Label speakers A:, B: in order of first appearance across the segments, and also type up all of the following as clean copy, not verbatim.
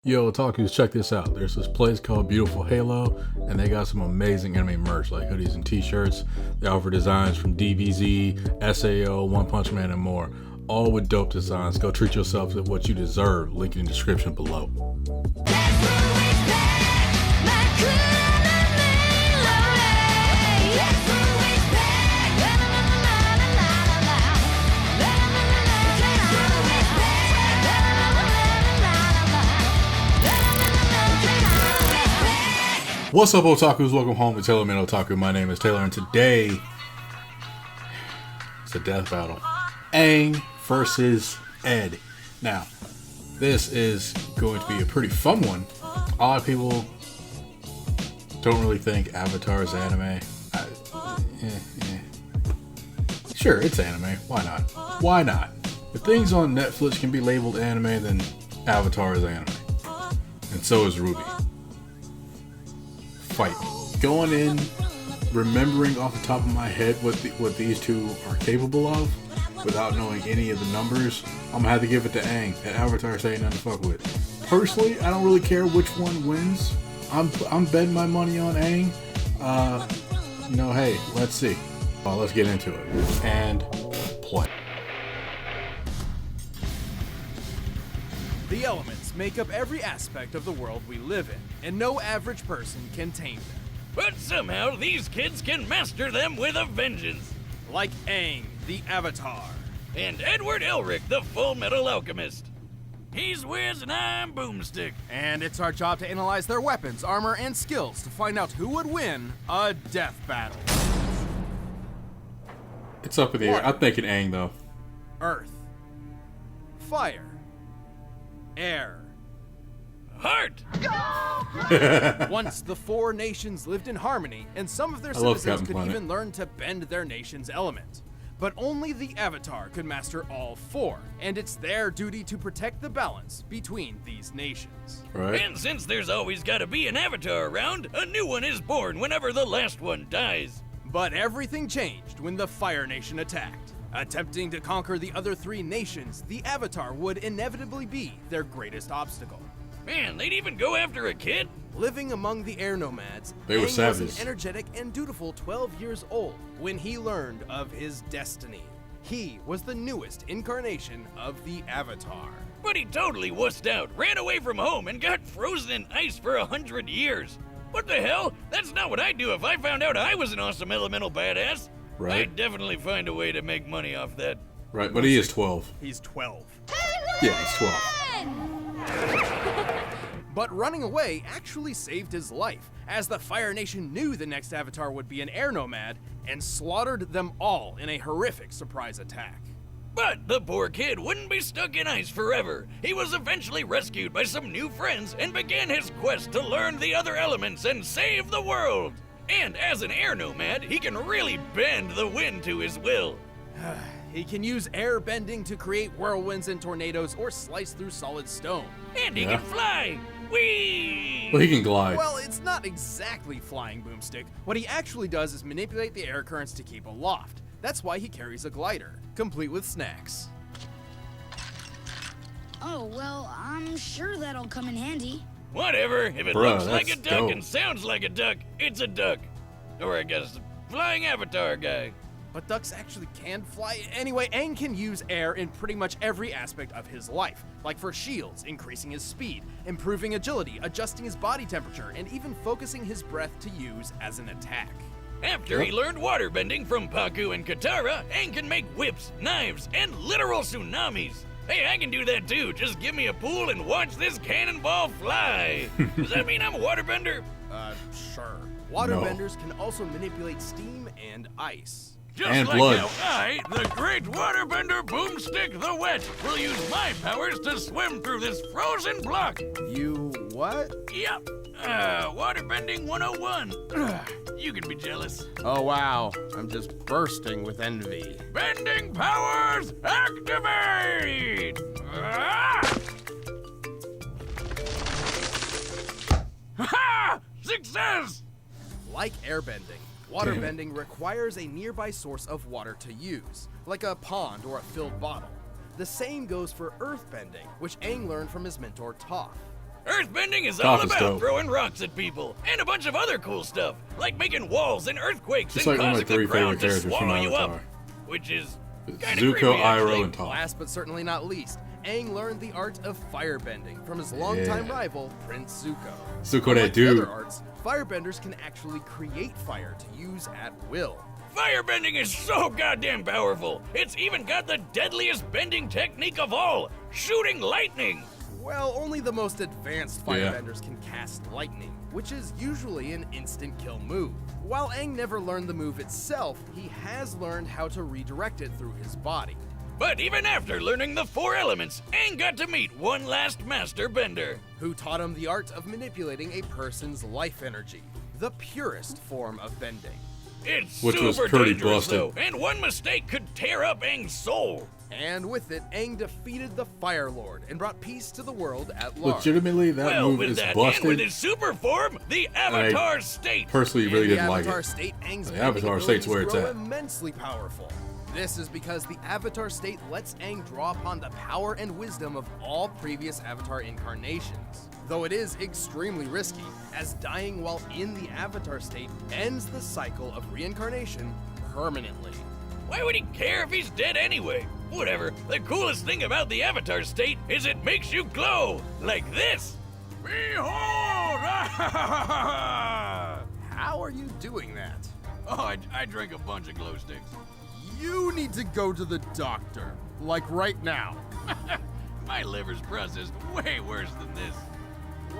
A: Yo, Otakus, check this out. There's this place called Beautiful Halo, and they got some amazing anime merch like hoodies and t-shirts. They offer designs from DBZ, SAO, One Punch Man, and more. All with dope designs. Go treat yourself to what you deserve. Link in the description below. What's up, Otakus? Welcome home to TaylorMadeOtaku. My name is Taylor, and today it's a death battle. Aang versus Ed. Now, this is going to be a pretty fun one. A lot of people don't really think Avatar is anime. Sure, it's anime. Why not? Why not? If things on Netflix can be labeled anime, then Avatar is anime. And so is Ruby. Fight. Going in, remembering off the top of my head what these two are capable of, without knowing any of the numbers, I'm gonna have to give it to Aang. That Avatar ain't nothing to fuck with. Personally, I don't really care which one wins. I'm betting my money on Aang. Hey, let's see. Let's get into it and play.
B: The elements make up every aspect of the world we live in, and no average person can tame them.
C: But somehow these kids can master them with a vengeance.
B: Like Aang, the Avatar.
C: And Edward Elric, the Fullmetal Alchemist. He's Wiz and I'm Boomstick.
B: And it's our job to analyze their weapons, armor, and skills to find out who would win a death battle.
A: It's up in the air. I'm thinking Aang, though.
B: Earth. Fire. Air.
C: Heart!
B: Once the four nations lived in harmony, and some of their citizens could even learn to bend their nation's element. But only the Avatar could master all four, and it's their duty to protect the balance between these nations.
A: Right.
C: And since there's always gotta be an Avatar around, a new one is born whenever the last one dies.
B: But everything changed when the Fire Nation attacked. Attempting to conquer the other three nations, the Avatar would inevitably be their greatest obstacle.
C: Man, they'd even go after a kid?
B: Living among the air nomads,
A: They were
B: Aang
A: savages.
B: was an energetic and dutiful 12 years old when he learned of his destiny. He was the newest incarnation of the Avatar.
C: But he totally wussed out, ran away from home, and got frozen in ice for 100 years. What the hell? That's not what I'd do if I found out I was an awesome elemental badass.
A: Right.
C: I'd definitely find a way to make money off that.
A: Right, but he is 12.
B: He's 12.
A: Yeah, he's 12.
B: But running away actually saved his life, as the Fire Nation knew the next Avatar would be an air nomad and slaughtered them all in a horrific surprise attack.
C: But the poor kid wouldn't be stuck in ice forever. He was eventually rescued by some new friends and began his quest to learn the other elements and save the world. And as an air nomad, he can really bend the wind to his will.
B: He can use air bending to create whirlwinds and tornadoes or slice through solid stone.
C: And he can fly. Whee!
A: Well, he can glide.
B: Well, it's not exactly flying, Boomstick. What he actually does is manipulate the air currents to keep aloft. That's why he carries a glider, complete with snacks.
D: Oh, well, I'm sure that'll come in handy.
C: Whatever, if it
A: Bruh,
C: looks like a
A: that's
C: duck
A: dope.
C: and sounds like a duck, it's a duck. Or I guess flying avatar guy.
B: But ducks actually can fly. Anyway, Aang can use air in pretty much every aspect of his life. Like for shields, increasing his speed, improving agility, adjusting his body temperature, and even focusing his breath to use as an attack.
C: After he learned waterbending from Paku and Katara, Aang can make whips, knives, and literal tsunamis. Hey, I can do that too. Just give me a pool and watch this cannonball fly. Does that mean I'm a waterbender?
B: Sure. Waterbenders can also manipulate steam and ice.
C: Just
A: And
C: like
A: blood.
C: how I, the great waterbender Boomstick the Wet, will use my powers to swim through this frozen block.
B: You what?
C: Yep. Waterbending 101. You can be jealous.
B: Oh wow, I'm just bursting with envy.
C: Bending powers, activate! Ha! Success!
B: Like airbending, waterbending requires a nearby source of water to use, like a pond or a filled bottle. The same goes for earthbending, which Aang learned from his mentor Toph.
C: Earthbending is all about throwing rocks at people, and a bunch of other cool stuff, like making walls and earthquakes and causing the ground to swallow you up, which is kind of creepy,
A: Iroh, and Toph.
B: Last but certainly not least, Aang learned the art of firebending from his longtime rival, Prince Zuko.
A: Zuko, that dude.
B: Other arts, firebenders can actually create fire to use at will.
C: Firebending is so goddamn powerful. It's even got the deadliest bending technique of all, shooting lightning.
B: Well, only the most advanced firebenders can cast lightning, which is usually an instant kill move. While Aang never learned the move itself, he has learned how to redirect it through his body.
C: But even after learning the 4 elements, Aang got to meet one last master bender,
B: who taught him the art of manipulating a person's life energy, the purest form of bending.
C: It's super dangerous, though, and one mistake could tear up Aang's soul.
B: And with it, Aang defeated the Fire Lord and brought peace to the world at large.
A: Legitimately, that move is busted.
C: And with his super form, the Avatar State.
A: Personally, really didn't like it.
B: The Avatar State, Aang's
A: the Avatar State's where it's at.
B: Immensely powerful. This is because the Avatar State lets Aang draw upon the power and wisdom of all previous Avatar incarnations. Though it is extremely risky, as dying while in the Avatar State ends the cycle of reincarnation permanently.
C: Why would he care if he's dead anyway? Whatever, the coolest thing about the Avatar State is it makes you glow, like this. Behold!
B: How are you doing that?
C: Oh, I drank a bunch of glow sticks.
B: You need to go to the doctor, like right now.
C: My liver's processed way worse than this.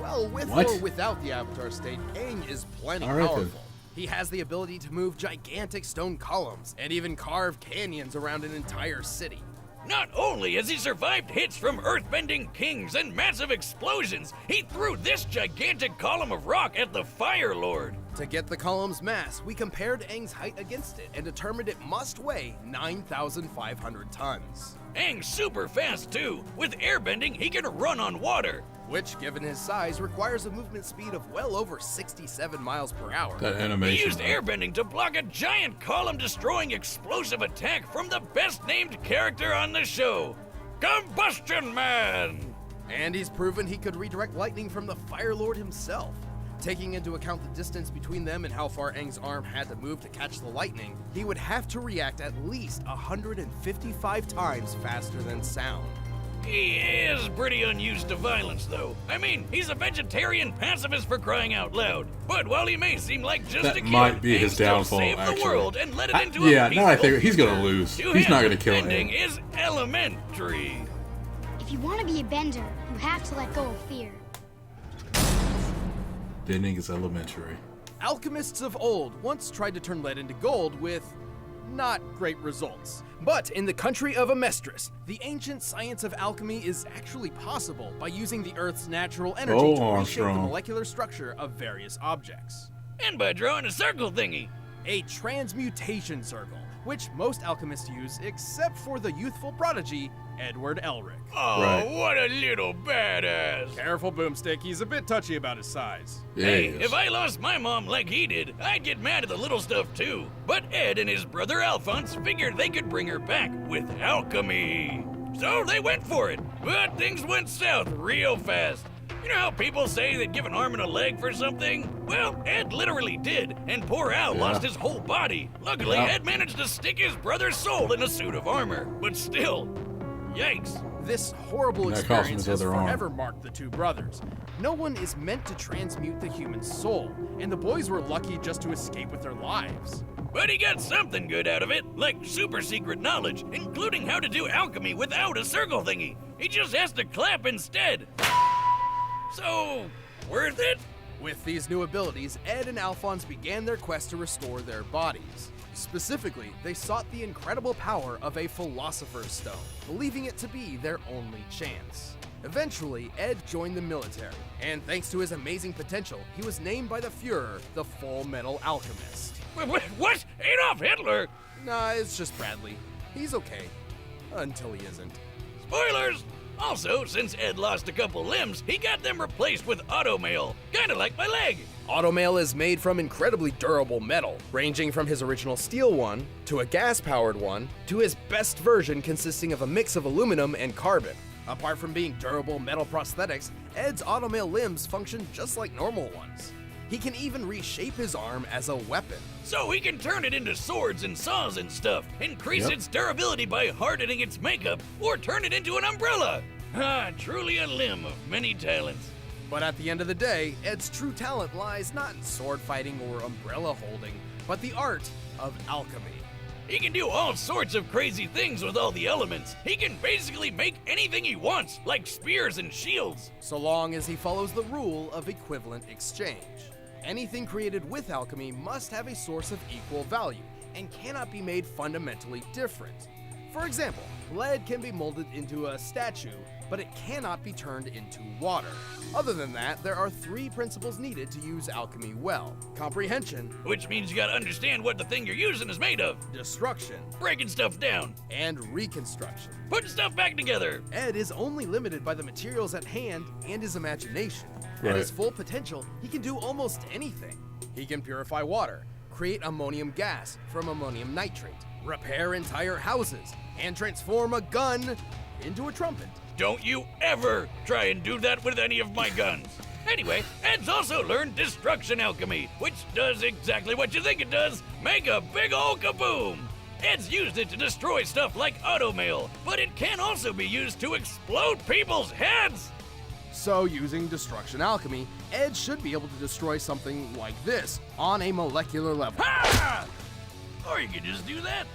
B: Well, with or without the Avatar State, Aang is plenty powerful. He has the ability to move gigantic stone columns and even carve canyons around an entire city.
C: Not only has he survived hits from earthbending kings and massive explosions, he threw this gigantic column of rock at the Fire Lord.
B: To get the column's mass, we compared Aang's height against it and determined it must weigh 9,500 tons.
C: Aang's super fast too. With airbending, he can run on water.
B: Which, given his size, requires a movement speed of well over 67 miles per hour.
A: That animation.
C: He used airbending to block a giant column-destroying explosive attack from the best-named character on the show, Combustion Man!
B: And he's proven he could redirect lightning from the Fire Lord himself. Taking into account the distance between them and how far Aang's arm had to move to catch the lightning, he would have to react at least 155 times faster than sound.
C: He is pretty unused to violence, though. I mean, he's a vegetarian pacifist for crying out loud. But while he may seem like just a kid,
A: might be his downfall,
C: saved the world and led it into
A: now I think he's gonna lose. He's not gonna kill him.
C: Bending is elementary.
D: If you want to be a bender, you have to let go of fear.
A: Bending is elementary.
B: Alchemists of old once tried to turn lead into gold with not great results. But in the country of Amestris, the ancient science of alchemy is actually possible by using the Earth's natural energy to reshape the molecular structure of various objects.
C: And by drawing a circle thingy.
B: A transmutation circle, which most alchemists use except for the youthful prodigy, Edward Elric.
C: Oh, what a little badass.
B: Careful, Boomstick, he's a bit touchy about his size.
A: Yeah,
C: hey, if I lost my mom like he did, I'd get mad at the little stuff too. But Ed and his brother Alphonse figured they could bring her back with alchemy. So they went for it, but things went south real fast. You know how people say they'd give an arm and a leg for something? Well, Ed literally did, and poor Al lost his whole body. Luckily, Ed managed to stick his brother's soul in a suit of armor. But still, yikes.
B: This horrible experience has forever marked the two brothers. No one is meant to transmute the human soul, and the boys were lucky just to escape with their lives.
C: But he got something good out of it, like super secret knowledge, including how to do alchemy without a circle thingy. He just has to clap instead. So, worth it?
B: With these new abilities, Ed and Alphonse began their quest to restore their bodies. Specifically, they sought the incredible power of a Philosopher's Stone, believing it to be their only chance. Eventually, Ed joined the military, and thanks to his amazing potential, he was named by the Fuhrer the Fullmetal Alchemist.
C: What? Adolf Hitler?
B: Nah, it's just Bradley. He's okay. Until he isn't.
C: Spoilers! Also, since Ed lost a couple limbs, he got them replaced with automail, kinda like my leg.
B: Automail is made from incredibly durable metal, ranging from his original steel one, to a gas-powered one, to his best version consisting of a mix of aluminum and carbon. Apart from being durable metal prosthetics, Ed's automail limbs function just like normal ones. He can even reshape his arm as a weapon.
C: So he can turn it into swords and saws and stuff, increase its durability by hardening its makeup, or turn it into an umbrella. Ah, truly a limb of many talents.
B: But at the end of the day, Ed's true talent lies not in sword fighting or umbrella holding, but the art of alchemy.
C: He can do all sorts of crazy things with all the elements. He can basically make anything he wants, like spears and shields.
B: So long as he follows the rule of equivalent exchange. Anything created with alchemy must have a source of equal value and cannot be made fundamentally different. For example, lead can be molded into a statue, but it cannot be turned into water. Other than that, there are 3 principles needed to use alchemy well. Comprehension,
C: which means you gotta understand what the thing you're using is made of.
B: Destruction,
C: breaking stuff down.
B: And reconstruction,
C: putting stuff back together.
B: Ed is only limited by the materials at hand and his imagination.
A: Right.
B: At his full potential, he can do almost anything. He can purify water, create ammonium gas from ammonium nitrate, repair entire houses, and transform a gun into a trumpet.
C: Don't you ever try and do that with any of my guns. Anyway, Ed's also learned destruction alchemy, which does exactly what you think it does, make a big ol' kaboom. Ed's used it to destroy stuff like automail, but it can also be used to explode people's heads.
B: So using destruction alchemy, Ed should be able to destroy something like this on a molecular level.
C: Ha! Or you could just do that.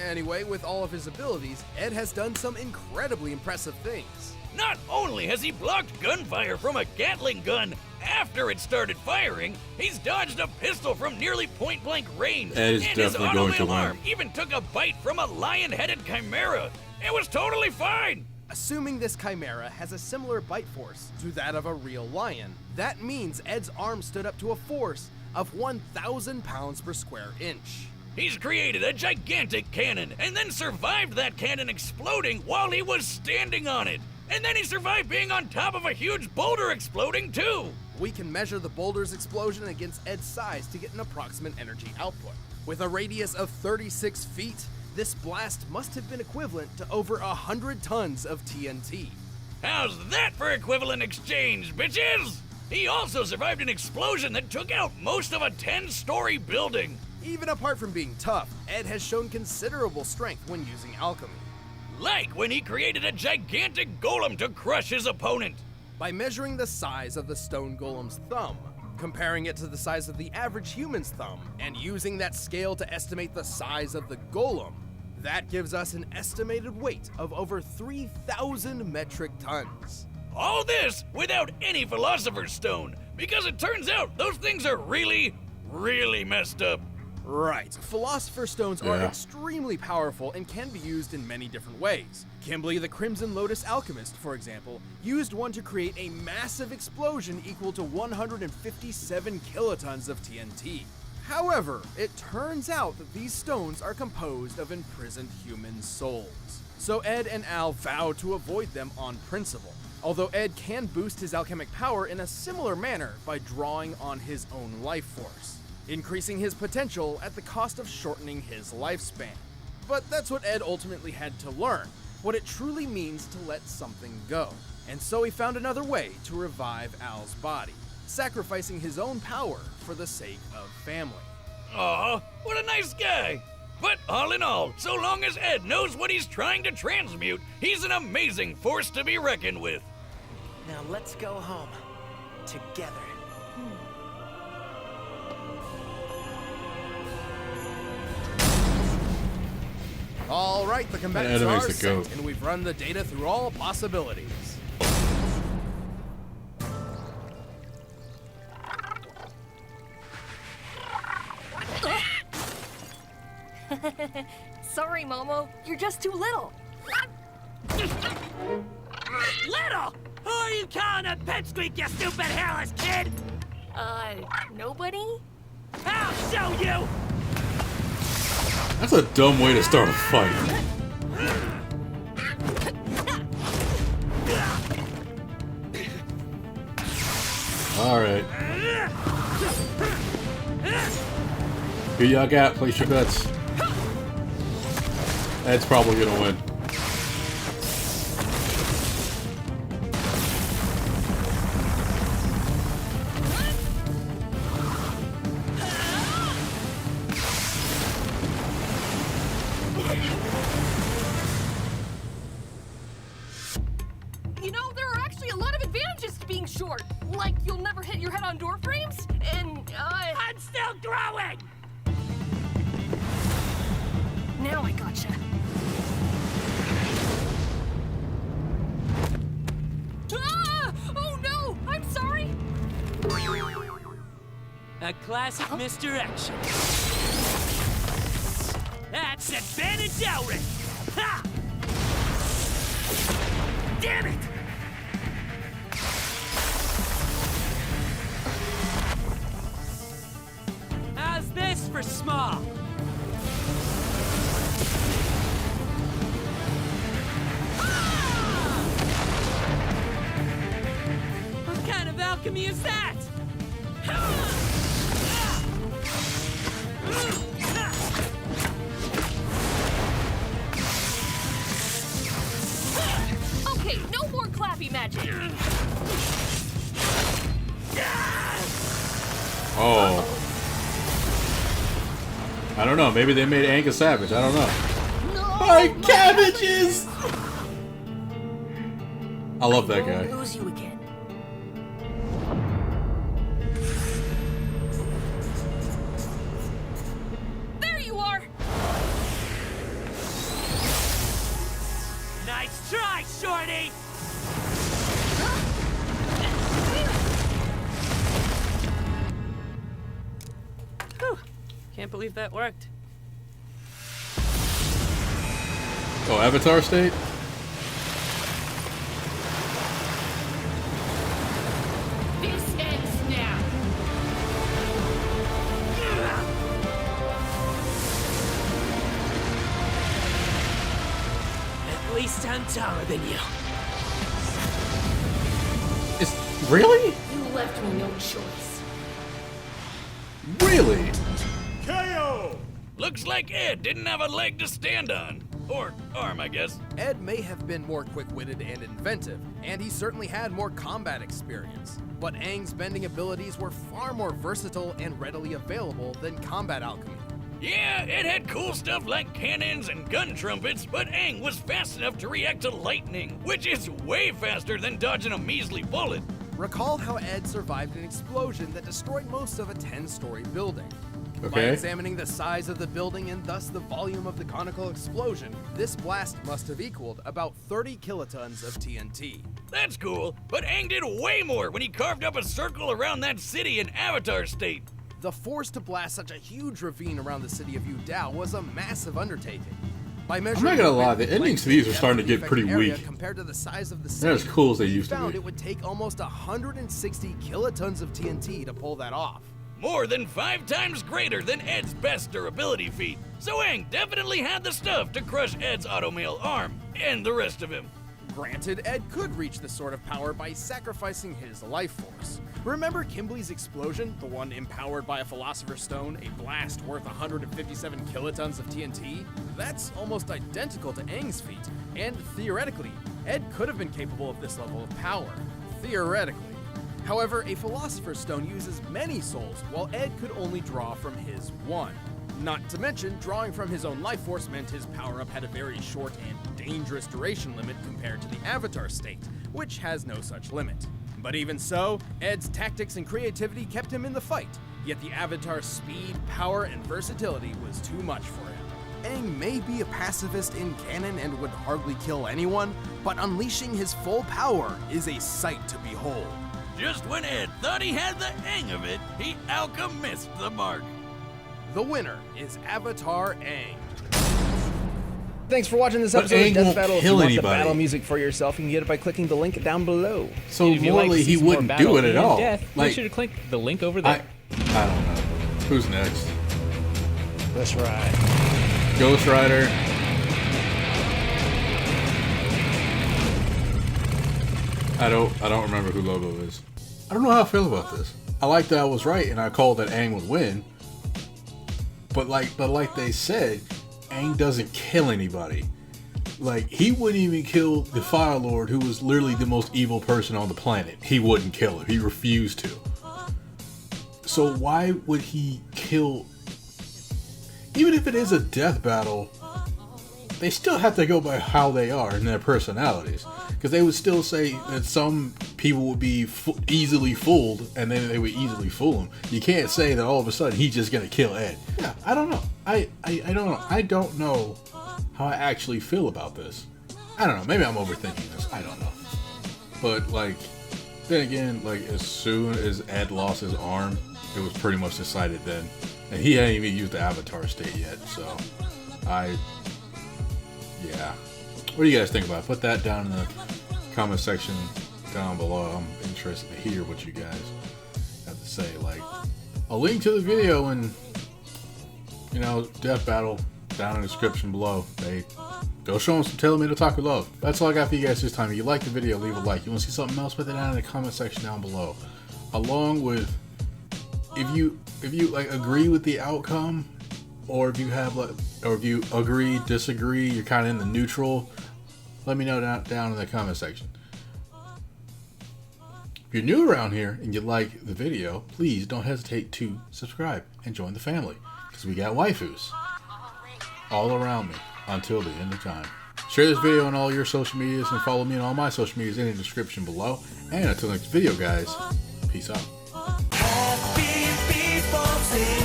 B: Anyway, with all of his abilities, Ed has done some incredibly impressive things.
C: Not only has he blocked gunfire from a Gatling gun after it started firing, he's dodged a pistol from nearly point-blank range.
A: Ed is
C: and his
A: definitely going to
C: automail
A: win.
C: arm even took a bite from a lion-headed chimera. It was totally fine.
B: Assuming this chimera has a similar bite force to that of a real lion, that means Ed's arm stood up to a force of 1,000 pounds per square inch.
C: He's created a gigantic cannon and then survived that cannon exploding while he was standing on it. And then he survived being on top of a huge boulder exploding too.
B: We can measure the boulder's explosion against Ed's size to get an approximate energy output. With a radius of 36 feet, this blast must have been equivalent to over 100 tons of TNT.
C: How's that for equivalent exchange, bitches? He also survived an explosion that took out most of a 10-story building.
B: Even apart from being tough, Ed has shown considerable strength when using alchemy.
C: Like when he created a gigantic golem to crush his opponent.
B: By measuring the size of the stone golem's thumb, comparing it to the size of the average human's thumb, and using that scale to estimate the size of the golem, that gives us an estimated weight of over 3,000 metric tons.
C: All this without any Philosopher's Stone, because it turns out those things are really, really messed up.
B: Right. Philosopher's Stones are extremely powerful and can be used in many different ways. Kimberly the Crimson Lotus Alchemist, for example, used one to create a massive explosion equal to 157 kilotons of TNT. However, it turns out that these stones are composed of imprisoned human souls. So Ed and Al vow to avoid them on principle. Although Ed can boost his alchemic power in a similar manner by drawing on his own life force, increasing his potential at the cost of shortening his lifespan. But that's what Ed ultimately had to learn, what it truly means to let something go. And so he found another way to revive Al's body, sacrificing his own power for the sake of family.
C: Aw, what a nice guy. But all in all, so long as Ed knows what he's trying to transmute, he's an amazing force to be reckoned with.
E: Now let's go home. Together.
B: All right, the combatants are
A: makes it
B: set,
A: go.
B: and we've run the data through all possibilities.
F: Sorry, Momo. You're just too little.
E: Little! Who are you calling a pipsqueak, you stupid hairless kid?
F: Nobody?
E: I'll show you!
A: That's a dumb way to start a fight. Alright. Who y'all got? Place your bets. Ed's probably gonna win.
F: short. Like you'll never hit your head on door frames? And,
E: I'm still growing!
F: Now I gotcha. Ah! Oh no! I'm sorry!
E: A classic misdirection. That's advantage Elric! Ha! Damn it! How's this for small? What kind of alchemy is that?
F: Okay, no more clappy magic.
A: Oh. I don't know. Maybe they made Aang a savage. I don't know. My cabbages! I love that guy.
F: Lose you again. There you are.
E: Nice try, Shorty! Whew. Can't believe that worked.
A: Oh, Avatar State?
F: This ends now.
E: At least I'm taller than you.
A: Really?
F: You left me no choice.
A: Really?
C: Looks like Ed didn't have a leg to stand on. Or arm, I guess.
B: Ed may have been more quick-witted and inventive, and he certainly had more combat experience. But Aang's bending abilities were far more versatile and readily available than combat alchemy.
C: Yeah, Ed had cool stuff like cannons and gun trumpets, but Aang was fast enough to react to lightning, which is way faster than dodging a measly bullet.
B: Recall how Ed survived an explosion that destroyed most of a 10-story building. By
A: Okay.
B: examining the size of the building and thus the volume of the conical explosion, this blast must have equaled about 30 kilotons of TNT.
C: That's cool, but Aang did way more when he carved up a circle around that city in Avatar State.
B: The force to blast such a huge ravine around the city of Yu Dao was a massive undertaking. By measuring
A: not gonna lie, the
B: width,
A: endings to
B: length,
A: these are
B: and
A: starting to
B: depth of
A: get
B: the
A: pretty
B: affected area
A: weak.
B: compared to the size of the
A: They're not
B: city,
A: as cool as they
B: we
A: used to
B: found
A: be.
B: it would take almost 160 kilotons of TNT to pull that off.
C: More than 5 times greater than Ed's best durability feat. So Aang definitely had the stuff to crush Ed's automail arm, and the rest of him.
B: Granted, Ed could reach this sort of power by sacrificing his life force. Remember Kimbley's explosion, the one empowered by a Philosopher's Stone, a blast worth 157 kilotons of TNT? That's almost identical to Aang's feat, and theoretically, Ed could have been capable of this level of power. Theoretically. However, a Philosopher's Stone uses many souls, while Ed could only draw from his one. Not to mention, drawing from his own life force meant his power-up had a very short and dangerous duration limit compared to the Avatar state, which has no such limit. But even so, Ed's tactics and creativity kept him in the fight, yet the Avatar's speed, power, and versatility was too much for him. Aang may be a pacifist in canon and would hardly kill anyone, but unleashing his full power is a sight to behold.
C: Just when Ed thought he had the hang of it, he alchemist the mark.
B: The winner is Avatar Aang. Thanks for watching this
A: But
B: episode
A: Aang
B: of Death
A: won't
B: Battle. If you
A: kill
B: want the
A: anybody.
B: battle music for yourself, you can get it by clicking the link down below.
A: So
G: If you'd like to
A: morally,
G: see
A: he
G: some more
A: wouldn't
G: battle
A: do it at
G: and
A: all.
G: death,
A: Like,
G: make sure to click the link over
A: I
G: there.
A: don't know. Who's next?
G: That's right.
A: Ghost Rider. I don't remember who Logo is. I don't know how I feel about this. I like that I was right and I called that Aang would win. But like they said, Aang doesn't kill anybody. Like, he wouldn't even kill the Fire Lord, who was literally the most evil person on the planet. He wouldn't kill him. He refused to. So why would he kill? Even if it is a death battle, they still have to go by how they are and their personalities. Because they would still say that some people would be easily fooled, and then they would easily fool him. You can't say that all of a sudden he's just gonna kill Ed. Yeah, I don't know. I don't know. I don't know how I actually feel about this. I don't know. Maybe I'm overthinking this. I don't know. But like, then again, like as soon as Ed lost his arm, it was pretty much decided then, and he hadn't even used the Avatar state yet. So, yeah. What do you guys think about it? Put that down in the comment section down below. I'm interested to hear what you guys have to say. Like, a link to the video and, you know, Death Battle down in the description below. Go show them some TaylorMadeOtaku love. That's all I got for you guys this time. If you like the video, leave a like. You want to see something else, put it down in the comment section down below. Along with, if you like agree with the outcome, or if you have like, or if you agree, disagree, you're kind of in the neutral, let me know down in the comment section. If you're new around here and you like the video, please don't hesitate to subscribe and join the family, because we got waifus all around me until the end of time. Share this video on all your social medias and follow me on all my social medias in the description below. And until next video, guys, peace out.
H: Happy people sing.